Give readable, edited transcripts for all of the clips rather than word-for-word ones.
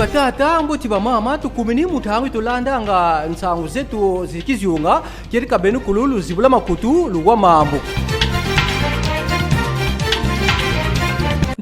batata mbo tiba mama tukumini muthangu tulanda nga nsangu zetu zikizyunga kiri kabenu kululu zibula makutu lugwa mambo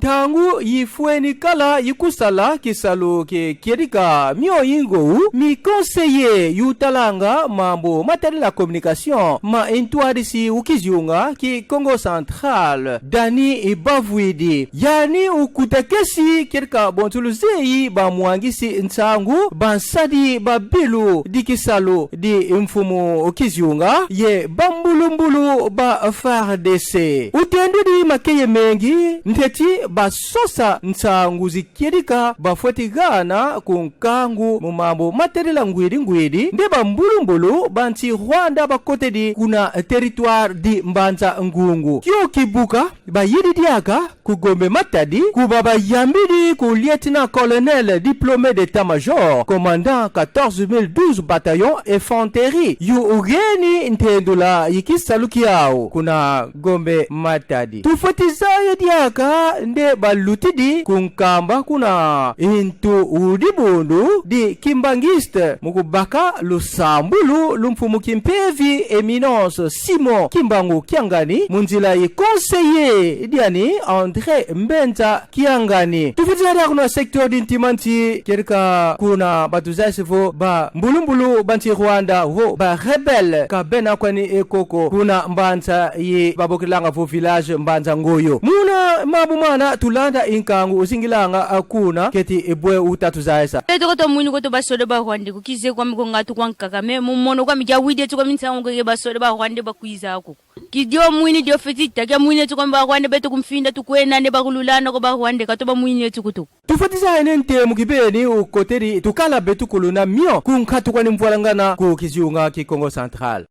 Ntangu yifweni kala yikusala kisalo ke kirika mio ingo mi conseiller yutalanga mambo matériel la communication ma intuarisi ukizyunga ki Congo Central Dani Ibavwidi yani ukutakesi kirika bontuluzei ba mwangisi ntangu bansadi babilu dikisalo di mfumu ukizyunga ye bambulumbulu ba FARDC utendu di makeye mengi nteti basosa nsangu zikirika bafuatigana kunkangu mumambo materila ngwidi nde bambulumbulu banti Rwanda bakote di kuna territoire di Mbanza Ngungu kyo kibuka bayidi diaka kugombe matadi kubaba yambidi ku lieutenant colonel diplômé d'état-major commandant 14012 bataillon infanterie yu ugeni ntendula yikisaluki yao kuna gombe matadi tufuatizayo diaka nde balutidi kunkamba kuna into udibundu di kimbangiste mukubaka lusambulu lumfumu kimpevi Eminence Simon Kimbangu Kiangani munzila ye conseiller diani André Mbenza Kiangani tufutizari kuna secteur d'intimanti kerika kuna batuzasivo ba mbulumbulu banti Rwanda ho ba rebelle kabena kwani ekoko kuna Mbanza ye babokilanga vo village Mbanza Ngoyo muna mabumana tulanda inkangu usingilanga akuna keti ebwe utatu zaesa eto to mwini ko to basode ba Rwanda kukize kwa mkongatu kwa nkakame mumono kwa mija wide to kwa mitsango ke basode ba Rwanda bakuiza ko kidio mwini dio fetita kya mwini to kwa ba Rwanda beto kumfinda tukwena ne bakululana ko ba Rwanda ka to ba mwini to kutu tufatiza enente mukibeni ukoteri tukala betu kuluna mio kunkatu kwa nimvwalangana ku kiziunga ki Congo Central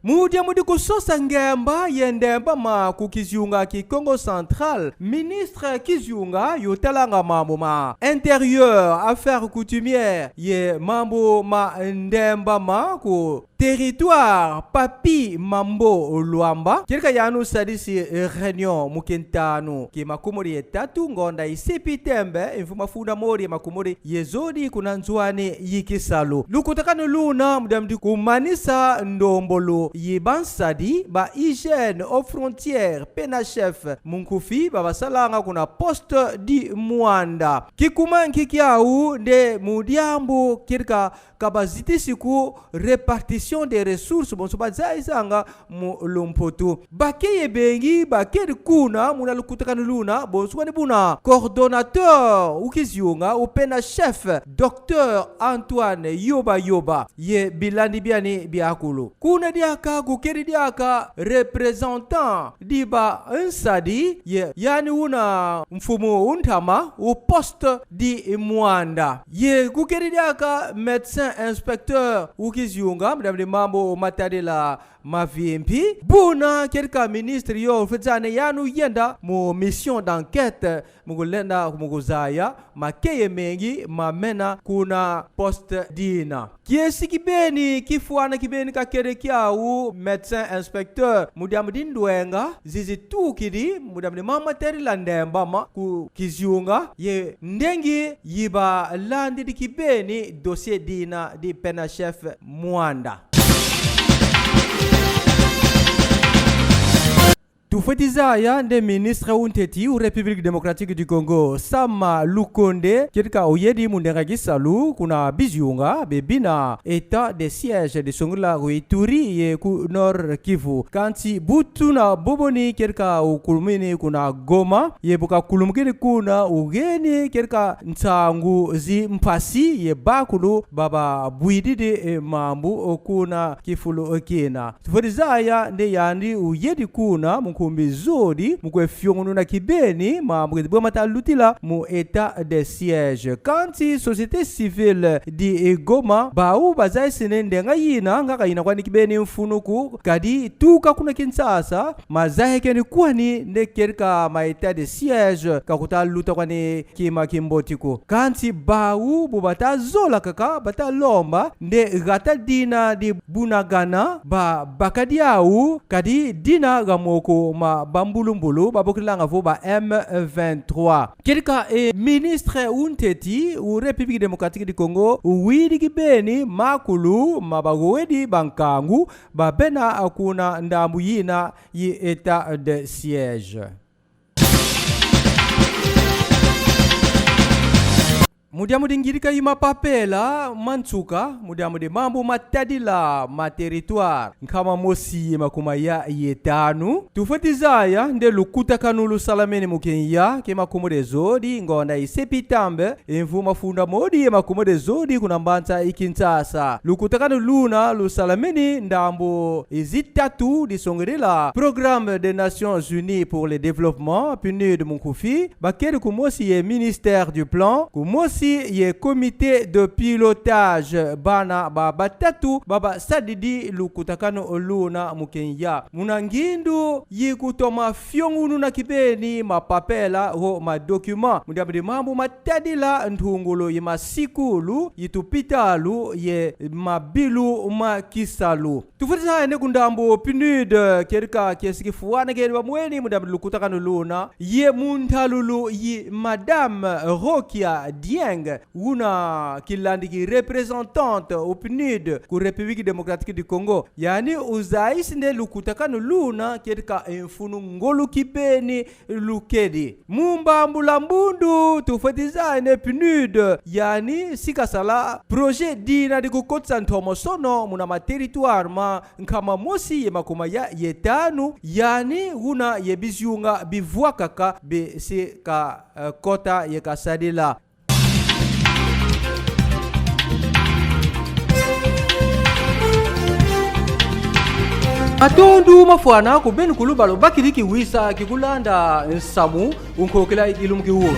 Mudia mudi kusosa ngemba yendemba ma kukizyunga ki Congo Central ministre kizyunga yotalanga mambo ma intérieur affaires coutumières ye mambo ma ndemba ma ku territoire papi mambo luamba kirika yanu sadisi réunion mukentano ki makumuri etatu ngonda isipi tembe infuma funda mori makumuri yezodi kuna nzuane yikisalo lukutakano luna mudamdi kumanisa ndombolo yibansadi ba hygiène aux frontières penachef munkufi baba salanga kuna poste di Mwanda kikuma nkikiau nde mudiambo kirika kabaziti siku répartition des ressources bon soba zaisanga mu lompoto bakeye bengi bakeri kuna muna lukutakano luna bon soba buna coordonnateur ukizyunga upena chef docteur Antoine Yoba ye bilandi biani biakulu kuna diaka kukeri diaka representant diba nsadi ye yani una mfumu untama u poste di Mwanda ye kukeri diaka médecin inspecteur ukizyunga mdamde mambo matadela mavimpi buna kerika ministre yo fedzane yanu yenda mu mission d'enquête mugulenda muguzaya makeye mengi mamena kuna poste dina kiesi kibeni kifuana kibeni kakerekia u médecin inspecteur mudamdindwenga zizi tukidi mudamde mama terila ndemba ma ku kizyunga ye ndengi yiba landi di kibeni dossier dina di pena chef Mwanda Tufetiza nde ministre unteti u République démocratique du Congo Sama Lukonde kirika oyedi mundenga gisalu kuna bizyunga bebina état de siège de Songula Ruituri ye ku Nord Kivu kanti butuna boboni kirika ukulumini kuna Goma ye buka kulumkini kuna ugeni kirika ntangu zi mpasi ye bakulu baba buidide mambu kuna kifulu kina tufetiza nde yandi uyedi kuna kumbi zodi mukwe fyongunu na kibeni ma mukwe matalutila mu état de siège kanti société civile di Goma bau bazai sinendenga yina ngaka yina kwani kibeni mfunuku kadi tuka kuna Kinshasa mazahe keni kwani nekerka ma état de siège kakuta luta kwani kima kimbotiko kanti bau bubata zola kaka bata lomba nde gata dina di Bunagana ba bakadiau kadi dina gamoko ma bambulumbulu babokilanga vo ba M23 kirika ministre unteti u République démocratique du Congo widi kibeni makulu mabagowedi bankangu babena akuna ndambu yina yi état de siège. Mudiamu dingirika ima papela mansuka mudiamu de mambo matadila ma territoire nkama mosi makuma ya yetanu tufatizaya nde lukuta kanulu salamene mukenya ke makumo de zodi ngonda isepitambe envu mafunda modi makumo de zodi kunambanza ikintsasa lukuta kanuluna lu salamene ndambo izitatu disongerela Programme des Nations Unies pour le développement PNUD munkufi bakere kumosi ye ministère du plan kumosi ye comité de pilotage bana baba tatu baba sadidi lukutakano luna mukenya munangindu yikutoma fyongunu na kibeni mapapela ho madocument mudabde mambo matadila ntungulu ye masikulu yitupitalu ye mabilu makisalu tufutisa ene kundambo PNUD kerika kesikifuana kerwa mweni mudabde lukutakano luna ye muntalulu yi madame Rokia Dieng una kilandiki représentante au PNUD ku République démocratique du Congo yani uzaisi nde lukutakano luna ketika enfunu ngolu kipeni lukedi mumba mbulambundu tufatiza ene PNUD yani sikasala projet dina di kukotsa ntomo sono muna ma territoire ma nkama mosi ye makoma ya yetanu yani una ye bizyunga bivwakaka be se ka kota ye kasadila. Atondu mafwana kubeni kulubalo bakiriki wisa kikulanda samu unkokela ilumu kiwuru.